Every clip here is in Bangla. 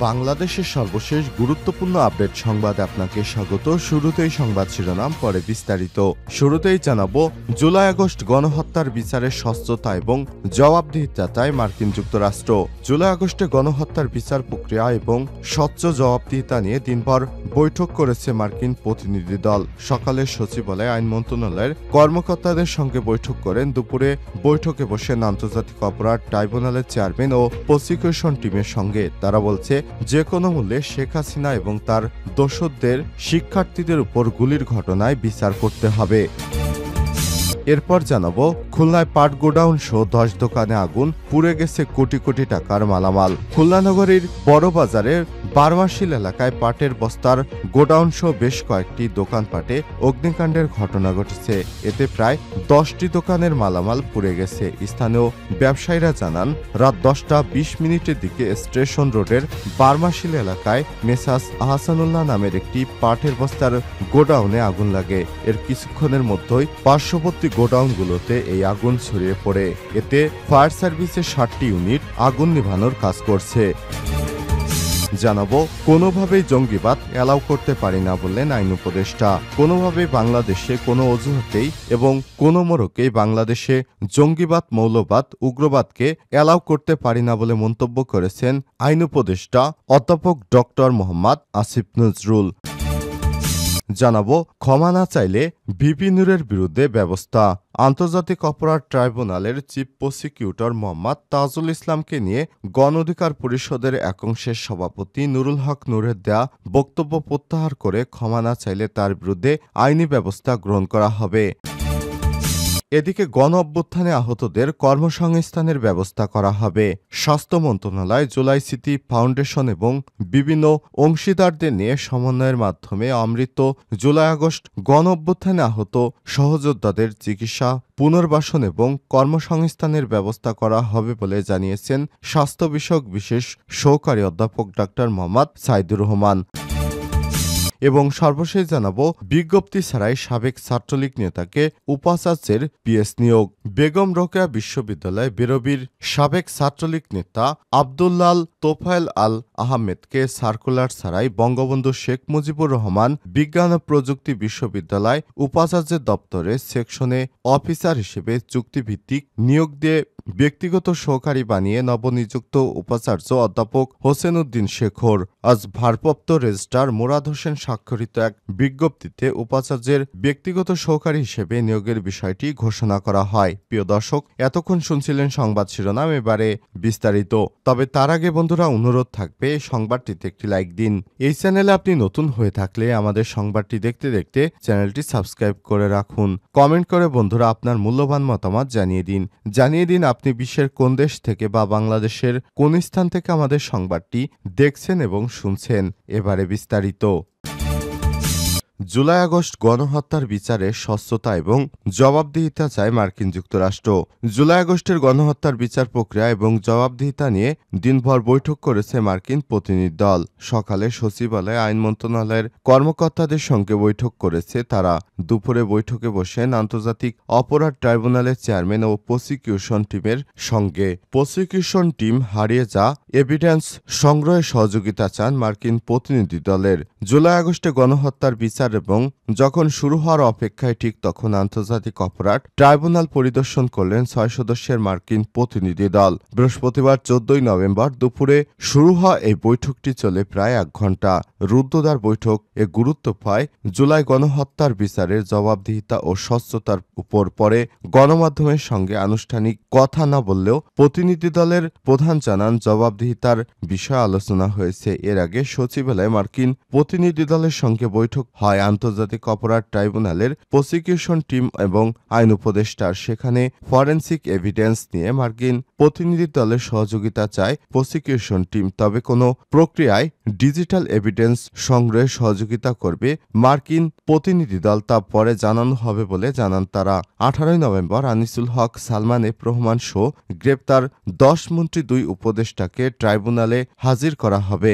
বাংলাদেশের সর্বশেষ গুরুত্বপূর্ণ আপডেট সংবাদে আপনাকে স্বাগত। শুরুতেই সংবাদ শিরোনাম, পরে বিস্তারিত। শুরুতেই জানাবো, জুলাই আগস্ট গণহত্যার বিচারের স্বচ্ছতা এবং জবাবদিহিতা চায় মার্কিন যুক্তরাষ্ট্র। জুলাই আগস্টে গণহত্যার বিচার প্রক্রিয়া এবং স্বচ্ছ জবাবদিহিতা নিয়ে দিনভর বৈঠক করেছে মার্কিন প্রতিনিধি দল। সকালে সচিবালয়ে আইন মন্ত্রণালয়ের কর্মকর্তাদের সঙ্গে বৈঠক করেন। দুপুরে বৈঠকে বসেন আন্তর্জাতিক অপরাধ ট্রাইব্যুনালের চেয়ারম্যান ও প্রসিকিউশন টিমের সঙ্গে। তারা বলছে, যে কোনো মূল্যে শেখ হাসিনা এবং তার দোসরদের শিক্ষার্থীদের উপর গুলির ঘটনায় বিচার করতে হবে। এরপর জানাবো, খুলনায় পাট গোডাউন সহ 10 দোকানে আগুন, পুড়ে গেছে কোটি কোটি টাকার মালামাল। খুলনা নগরীর বড় বাজারের বারমাশিল এলাকায় পাটের বস্তার গোডাউন সহ বেশ কয়েকটি দোকানপাটে অগ্নিকাণ্ডের ঘটনা ঘটেছে। এতে প্রায় 10টি দোকানের মালামাল পুড়ে গেছে। স্থানীয় ব্যবসায়ীরা জানান, রাত 10:20 দিকে স্টেশন রোডের বারমাশিল এলাকায় মেসাস আহসানুল্লাহ নামের একটি পাটের বস্তার গোডাউনে আগুন লাগে। এর কিছুক্ষণের মধ্যেই পার্শ্ববর্তী গোডাউনগুলোতে এই আগুন ছড়িয়ে পড়ে। এতে ফায়ার সার্ভিসের 60টি ইউনিট আগুন নিভানোর কাজ করছে। জানাবো, কোনোভাবেই জঙ্গিবাদ এলাও করতে পারি না বললেন আইন উপদেষ্টা। কোনোভাবেই বাংলাদেশে কোনো অজুহাতেই এবং কোনো মোড়কেই বাংলাদেশে জঙ্গিবাদ, মৌলবাদ, উগ্রবাদকে এলাও করতে পারি না বলে মন্তব্য করেছেন আইন উপদেষ্টা অধ্যাপক ডক্টর মোহাম্মদ আসিফ নজরুল। জানাবো, ক্ষমা না চাইলে ভিপি নূরের বিরুদ্ধে ব্যবস্থা। আন্তর্জাতিক অপরাধ ট্রাইব্যুনালের চিফ প্রসিকিউটর মোহাম্মদ তাজুল ইসলামকে নিয়ে গণ অধিকার পরিষদের একাংশের সভাপতি নুরুল হক নূরের দেয়া বক্তব্য প্রত্যাহার করে ক্ষমা না চাইলে তার বিরুদ্ধে আইনি ব্যবস্থা গ্রহণ করা হবে। এদিকে গণ অভ্যুত্থানে আহতদের কর্মসংস্থানের ব্যবস্থা করা হবে। স্বাস্থ্য মন্ত্রণালয়, জুলাই স্মৃতি ফাউন্ডেশন এবং বিভিন্ন অংশীদারদের নিয়ে সমন্বয়ের মাধ্যমে অমৃত জুলাই আগস্ট গণ অভ্যুত্থানে আহত সহযোদ্ধাদের চিকিৎসা, পুনর্বাসন এবং কর্মসংস্থানের ব্যবস্থা করা হবে বলে জানিয়েছেন স্বাস্থ্য বিষয়ক বিশেষ সহকারী অধ্যাপক ডা মোহাম্মদ সাইদুর রহমান। এবং সর্বশেষ জানাবো, বিজ্ঞপ্তি ছাড়াই সাবেক ছাত্রলীগ নেতাকে উপাচার্যের পিএস নিয়োগ। বেগম রোকেয়া বিশ্ববিদ্যালয় বেরবির সাবেক ছাত্রলীগ নেতা আব্দুল্লাল তোফায়েল আল আহমেদকে সার্কুলার ছাড়াই বঙ্গবন্ধু শেখ মুজিবুর রহমান বিজ্ঞান ও প্রযুক্তি বিশ্ববিদ্যালয় উপাচার্যের দপ্তরে সেকশনে অফিসার হিসেবে চুক্তিভিত্তিক নিয়োগ দিয়ে ব্যক্তিগত সহকারী বানিয়ে নবনিযুক্ত উপাচার্য অধ্যাপক হোসেন উদ্দিন শেখর আজ ভারপ্রাপ্ত রেজিস্ট্রার মুরাদ হোসেন স্বাক্ষরিত এক বিজ্ঞপ্তিতে উপাচার্যের ব্যক্তিগত সহকারী হিসেবে নিয়োগের বিষয়টি ঘোষণা করা হয়। প্রিয় দর্শক, এতক্ষণ শুনছিলেন সংবাদ শিরোনাম, এবারে বিস্তারিত। তবে তার আগে বন্ধুরা, অনুরোধ থাকবে সংবাদটিতে একটি লাইক দিন। এই চ্যানেলে আপনি নতুন হয়ে থাকলে আমাদের সংবাদটি দেখতে দেখতে চ্যানেলটি সাবস্ক্রাইব করে রাখুন। কমেন্ট করে বন্ধুরা আপনার মূল্যবান মতামত জানিয়ে দিন আপনি বিশ্বের কোন দেশ থেকে বা বাংলাদেশের কোন স্থান থেকে আমাদের সংবাদটি দেখছেন এবং শুনছেন। এবারে বিস্তারিত। জুলাই আগস্ট গণহত্যার বিচারে স্বচ্ছতা এবং জবাবদিহিতা চায় মার্কিন যুক্তরাষ্ট্র। জুলাই আগস্টের গণহত্যার বিচার প্রক্রিয়া এবং জবাবদিহিতা নিয়ে দিনভর বৈঠক করেছে মার্কিন প্রতিনিধি দল। সকালে সচিবালয়ে আইন মন্ত্রণালয়ের কর্মকর্তাদের সঙ্গে বৈঠক করেছে তারা। দুপুরে বৈঠকে বসেন আন্তর্জাতিক অপরাধ ট্রাইব্যুনালের চেয়ারম্যান ও প্রসিকিউশন টিমের সঙ্গে। প্রসিকিউশন টিম হারিয়ে যা এভিডেন্স সংগ্রহে সহযোগিতা চান মার্কিন প্রতিনিধি দলের। জুলাই আগস্টে গণহত্যার বিচার এবং যখন শুরু হওয়ার অপেক্ষায় ঠিক তখন আন্তর্জাতিক অপরাধ ট্রাইব্যুনাল পরিদর্শন করলেন 6 সদস্যের মার্কিন প্রতিনিধি দল। বৃহস্পতিবার 14 নভেম্বর দুপুরে শুরু হওয়া এই বৈঠকটি চলে প্রায় 1 ঘণ্টা। রুদ্ধদ্বার বৈঠক এ গুরুত্ব পায় জুলাই গণহত্যার বিচারের জবাবদিহিতা ও স্বচ্ছতার উপর। পরে গণমাধ্যমের সঙ্গে আনুষ্ঠানিক কথা না বললেও প্রতিনিধি দলের প্রধান জানান, জবাবদিহিতার বিষয়ে আলোচনা হয়েছে। এর আগে সচিবালয়ে মার্কিন প্রতিনিধি দলের সঙ্গে বৈঠক হয় আন্তর্জাতিক অপরাধ ট্রাইব্যুনালের প্রসিকিউশন টিম এবং আইন উপদেষ্টার। সেখানে ফরেনসিক এভিডেন্স নিয়ে মার্কিন প্রতিনিধি দলের সহযোগিতা চায় প্রসিকিউশন টিম। তবে কোনো প্রক্রিয়ায় ডিজিটাল এভিডেন্স সংগ্রহে সহযোগিতা করবে মার্কিন প্রতিনিধি দল, তা পরে জানানো হবে বলে জানান তারা। 18 নভেম্বর আনিসুল হক, সালমান এফ রহমান সহ গ্রেপ্তার 10 মন্ত্রী, 2 উপদেষ্টাকে ট্রাইব্যুনালে হাজির করা হবে।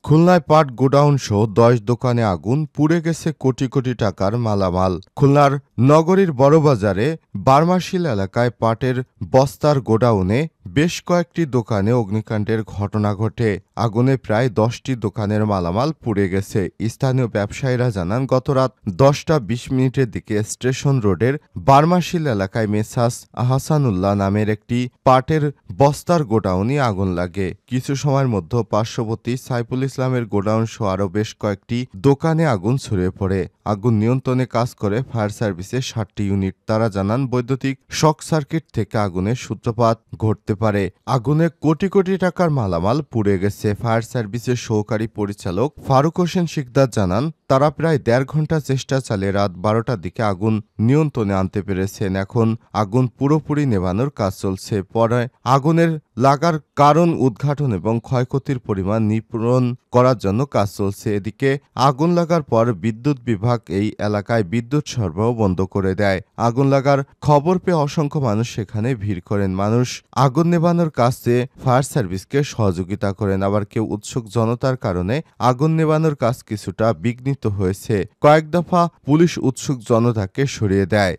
খুলনায় পাট গোডাউন সহ 10 দোকানে আগুন, পুড়ে গেছে কোটি কোটি টাকার মালামাল। খুলনার নগরীর বড়বাজারে বারমাশিল এলাকায় পাটের বস্তার গোডাউনে বেশ কয়েকটি দোকানে অগ্নিকাণ্ডের ঘটনা ঘটে। আগুনে প্রায় 10টি দোকানের মালামাল পুড়ে গেছে। স্থানীয় ব্যবসায়ীরা জানান, গত রাত 10টা 20 মিনিটের দিকে স্টেশন রোডের বার্মাশিল এলাকায় মেসাস আহসানুল্লাহ নামের একটি পাটের বস্তার গোডাউনে আগুন লাগে। কিছু সময়ের মধ্যে পার্শ্ববর্তী সাইফুল ইসলামের গোডাউন সহ আরও বেশ কয়েকটি দোকানে আগুন ছড়িয়ে পড়ে। আগুন নিয়ন্ত্রণে কাজ করে ফায়ার সার্ভিসের 7টি ইউনিট। তারা জানান, বৈদ্যুতিক শক সার্কিট থেকে আগুনের সূত্রপাত ঘটতে পারে। আগুনে কোটি কোটি টাকার মালামাল পুড়ে গেছে। ফায়ার সার্ভিসের সহকারী পরিচালক ফারুক হোসেন শিকদার জানান, তারা প্রায় 1.5 ঘন্টা চেষ্টা চালিয়ে রাত 12টার দিকে আগুন নিয়ন্ত্রণে আনতে পেরেছেন। এখন আগুন পুরোপুরি নেভানোর কাজ চলছে। পরে আগুনের লাগার কারণ উদ্ঘাটন এবং ক্ষয়ক্ষতির পরিমাণ নির্ণয় করার জন্য কাজ চলছে। এদিকে আগুন লাগার পর বিদ্যুৎ বিভাগ এই এলাকায় বিদ্যুৎ সরবরাহ বন্ধ করে দেয়। আগুন লাগার খবর পেয়ে অসংখ্য মানুষ সেখানে ভিড় করেন। মানুষ আগুন নেভানোর কাজে ফায়ার সার্ভিসকে সহযোগিতা করেন। আবার কেউ উৎসুক জনতার কারণে আগুন নেভানোর কাজ কিছুটা বিঘ্নিত হয়েছে। কয়েক দফা পুলিশ উৎসুক জনতাকে সরিয়ে দেয়।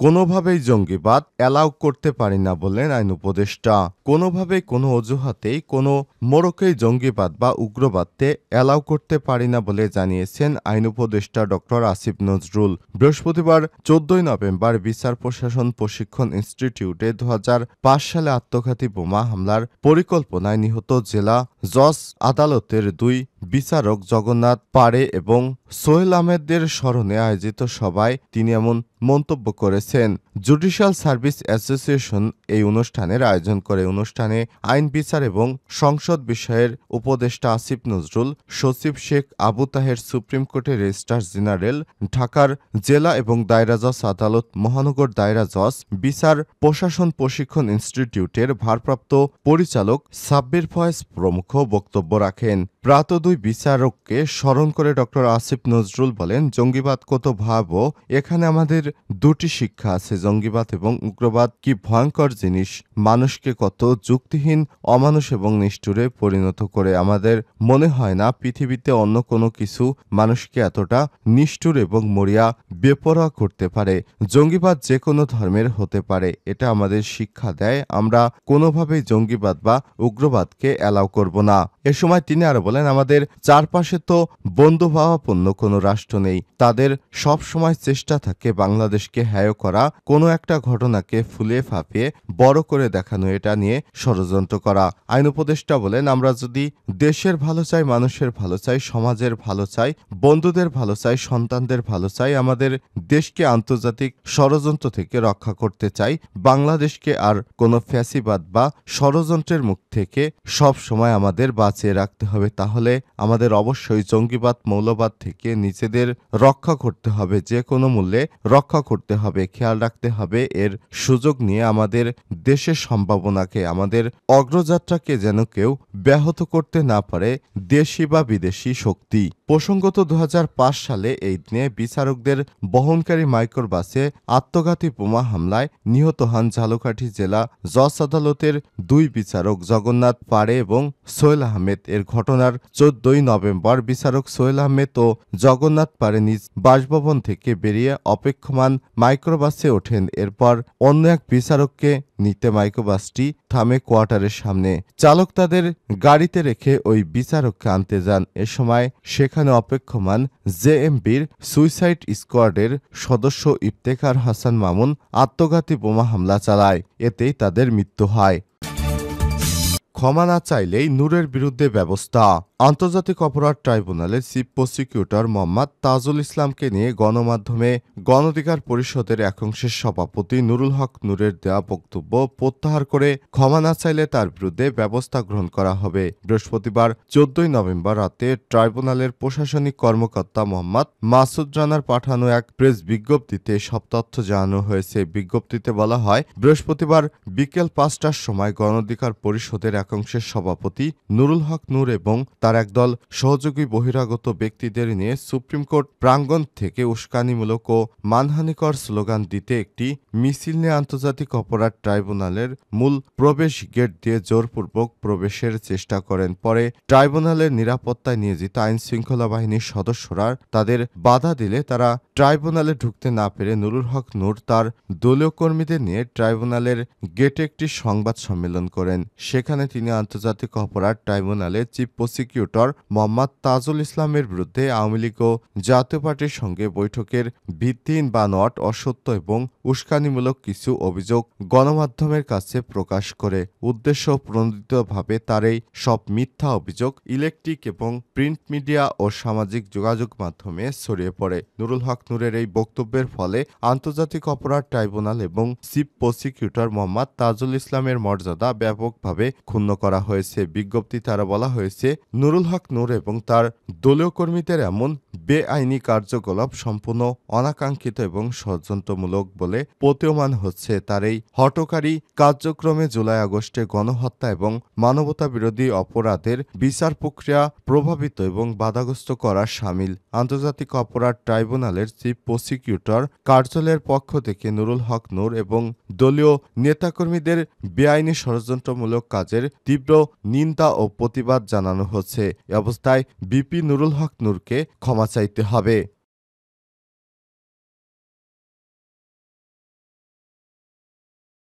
কোনোভাবেই জঙ্গিবাদ অ্যালাউ করতে পারি না বললেন আইন উপদেষ্টা। কোনোভাবেই কোনো অজুহাতেই কোনো মোড়কেই জঙ্গিবাদ বা উগ্রবাদকে অ্যালাউ করতে পারি না বলে জানিয়েছেন আইন উপদেষ্টা ডক্টর আসিফ নজরুল। বৃহস্পতিবার 14ই নভেম্বর বিচার প্রশাসন প্রশিক্ষণ ইনস্টিটিউটে 2005 সালে আত্মঘাতী বোমা হামলার পরিকল্পনায় নিহত জেলা জজ আদালতের 2 বিচারক জগন্নাথ পাড়ে এবং সোহেল আহমেদের স্মরণে আয়োজিত সভায় তিনি এমন মন্তব্য করেছেন। জুডিশিয়াল সার্ভিস অ্যাসোসিয়েশন এই অনুষ্ঠানের আয়োজন করে। অনুষ্ঠানে আইন বিচার এবং সংসদ বিষয়ের উপদেষ্টা আসিফ নজরুল, সচিব শেখ আবু তাহের, সুপ্রিম কোর্টের রেজিস্ট্রার জেনারেল, ঢাকার জেলা এবং দায়রা জজ আদালত, মহানগর দায়রা জজ, বিচার প্রশাসন প্রশিক্ষণ ইনস্টিটিউটের ভারপ্রাপ্ত পরিচালক সাব্বির ফয়েজ প্রমুখ বক্তব্য রাখেন। প্রাত 2 বিচারককে স্মরণ করে ডক্টর আসিফ নজরুল বলেন, জঙ্গিবাদ কত ভয়াবহ, এখানে আমাদের 2টি শিক্ষা আছে। জঙ্গিবাদ এবং উগ্রবাদ কি ভয়ঙ্কর জিনিস, মানুষকে কত যুক্তিহীন, অমানুষ এবং নিষ্ঠুরে পরিণত করে। আমাদের মনে হয় না পৃথিবীতে অন্য কোনো কিছু মানুষকে এতটা নিষ্ঠুর এবং মরিয়া বেপরোয়া করতে পারে। জঙ্গিবাদ যে কোনো ধর্মের হতে পারে, এটা আমাদের শিক্ষা দেয়। আমরা কোনোভাবেই জঙ্গিবাদ বা উগ্রবাদকে অ্যালাউ করব না। এ সময় তিনি আরো বলেন, আমাদের চারপাশে তো বন্ধুভাবাপন্ন কোনো রাষ্ট্র নেই। তাদের সব সময় চেষ্টা থাকে বাংলাদেশকে হেয় করা, কোনো একটা ঘটনাকে ফুলিয়ে ফাঁপিয়ে বড় করে দেখানো, এটা নিয়ে ষড়যন্ত্র করা। আইন উপদেষ্টা বলেন, আমরা যদি দেশের ভালো চাই, মানুষের ভালো চাই, সমাজের ভালো চাই, বন্ধুদের ভালো চাই, সন্তানদের ভালো চাই, আমাদের দেশকে আন্তর্জাতিক ষড়যন্ত্র থেকে রক্ষা করতে চাই, বাংলাদেশকে আর কোনো ফ্যাসিবাদ বা ষড়যন্ত্রের মুখ থেকে সব সময় আমাদের বাঁচিয়ে রাখতে হবে, তাহলে আমাদের অবশ্যই জঙ্গিবাদ, মৌলবাদ থেকে নিজেদের রক্ষা করতে হবে, যে কোনো মূল্যে রক্ষা করতে হবে। খেয়াল রাখতে হবে এর সুযোগ নিয়ে আমাদের দেশের সম্ভাবনাকে, আমাদের অগ্রযাত্রাকে যেন কেউ ব্যাহত করতে না পারে দেশি বা বিদেশি শক্তি। প্রসঙ্গত 2005 সালে এই দিনে বিচারকদের বহনকারী মাইক্রোবাসে আত্মঘাতী বোমা হামলায় নিহত হন ঝালকাঠি জেলা জজ আদালতের 2 বিচারক জগন্নাথ পাড়ে এবং সোহেল আহমেদ। এর ঘটনার 14ই নভেম্বর বিচারক সোহেল আহমেদ ও জগন্নাথ পাড়ে নিজ বাসভবন থেকে বেরিয়ে অপেক্ষমান মাইক্রোবাসে ওঠেন। এরপর অন্য এক বিচারককে নিতে মাইক্রোবাসটি থামে কোয়ার্টারের সামনে। চালক তাদের গাড়িতে রেখে ওই বিচারককে আনতে যান। এ সময় সেখানে অপেক্ষমান জেএমবির সুইসাইড স্কোয়াডের সদস্য ইফতেখার হাসান মামুন আত্মঘাতী বোমা হামলা চালায়। এতেই তাদের মৃত্যু হয়। ক্ষমা না চাইলেই নূরের বিরুদ্ধে ব্যবস্থা। আন্তর্জাতিক অপরাধ ট্রাইব্যুনালের চিফ প্রসিকিউটর মোহাম্মদ তাজুল ইসলামকে নিয়ে গণমাধ্যমে গণঅধিকার পরিষদের একাংশের সভাপতি নুরুল হক নূরের দেওয়া বক্তব্য প্রত্যাহার করে ক্ষমা না চাইলে তার বিরুদ্ধে ব্যবস্থা গ্রহণ করা হবে। বৃহস্পতিবার 14ই নভেম্বর রাতে ট্রাইব্যুনালের প্রশাসনিক কর্মকর্তা মোহাম্মদ মাসুদ রানার পাঠানো এক প্রেস বিজ্ঞপ্তিতে সব তথ্য জানানো হয়েছে। বিজ্ঞপ্তিতে বলা হয়, বৃহস্পতিবার বিকেল 5টার সময় গণঅধিকার পরিষদের একাংশের সভাপতি নুরুল হক নূর এবং তার একদল সহযোগী বহিরাগত ব্যক্তিদের নিয়ে সুপ্রিম কোর্ট প্রাঙ্গণ থেকে উস্কানিমূলক ও মানহানিকর স্লোগান দিতে একটি মিছিল নিয়ে আন্তর্জাতিক অপরাধ ট্রাইব্যুনালের মূল প্রবেশ গেট দিয়ে জোরপূর্বক প্রবেশের চেষ্টা করেন। পরে ট্রাইব্যুনালের নিরাপত্তায় নিয়োজিত আইনশৃঙ্খলা বাহিনীর সদস্যরা তাদের বাধা দিলে তারা ট্রাইব্যুনালে ঢুকতে না পেরে নুরুল হক নূর তার দলীয় কর্মীদের নিয়ে ট্রাইব্যুনালের গেটে একটি সংবাদ সম্মেলন করেন। সেখানে তিনি আন্তর্জাতিক অপরাধ ট্রাইব্যুনালের চিফ প্রসিকিউটর মোহাম্মদ তাজুল ইসলামের বিরুদ্ধে আওয়ামী লীগ ও জাতীয় পার্টির সঙ্গে বৈঠকের ভিত্তিহীন বানোয়াট, অসত্য এবং উস্কানিমূলক কিছু অভিযোগ গণমাধ্যমের কাছে প্রকাশ করে উদ্দেশ্য প্রণোদিতভাবে তার এই সব মিথ্যা অভিযোগ ইলেকট্রিক এবং প্রিন্ট মিডিয়া ও সামাজিক যোগাযোগ মাধ্যমে ছড়িয়ে পড়ে। নুরুল হক নূরের এই বক্তব্যের ফলে আন্তর্জাতিক অপরাধ ট্রাইব্যুনাল এবং চিফ প্রসিকিউটর মোহাম্মদ তাজুল ইসলামের মর্যাদা ব্যাপকভাবে ক্ষুণ্ণ করা হয়েছে। বিজ্ঞপ্তি দ্বারা বলা হয়েছে, নুরুল হক নূর এবং তার দলীয় কর্মীদের এমন বেআইনি কার্যকলাপ সম্পূর্ণ অনাকাঙ্ক্ষিত এবং ষড়যন্ত্রমূলক বলে প্রতীয়মান হচ্ছে। তার এই হঠকারী কার্যক্রমে জুলাই আগস্টে গণহত্যা এবং মানবতাবিরোধী অপরাধের বিচার প্রক্রিয়া প্রভাবিত এবং বাধাগ্রস্ত করা শামিল। আন্তর্জাতিক অপরাধ ট্রাইব্যুনালের চিফ প্রসিকিউটর কার্যালয়ের পক্ষ থেকে নুরুল হক নূর এবং দলীয় নেতাকর্মীদের বেআইনি ষড়যন্ত্রমূলক কাজের তীব্র নিন্দা ও প্রতিবাদ জানানো হচ্ছে। এ অবস্থায় বিপি নুরুল হক নূরকে ক্ষমা চাইতে হবে।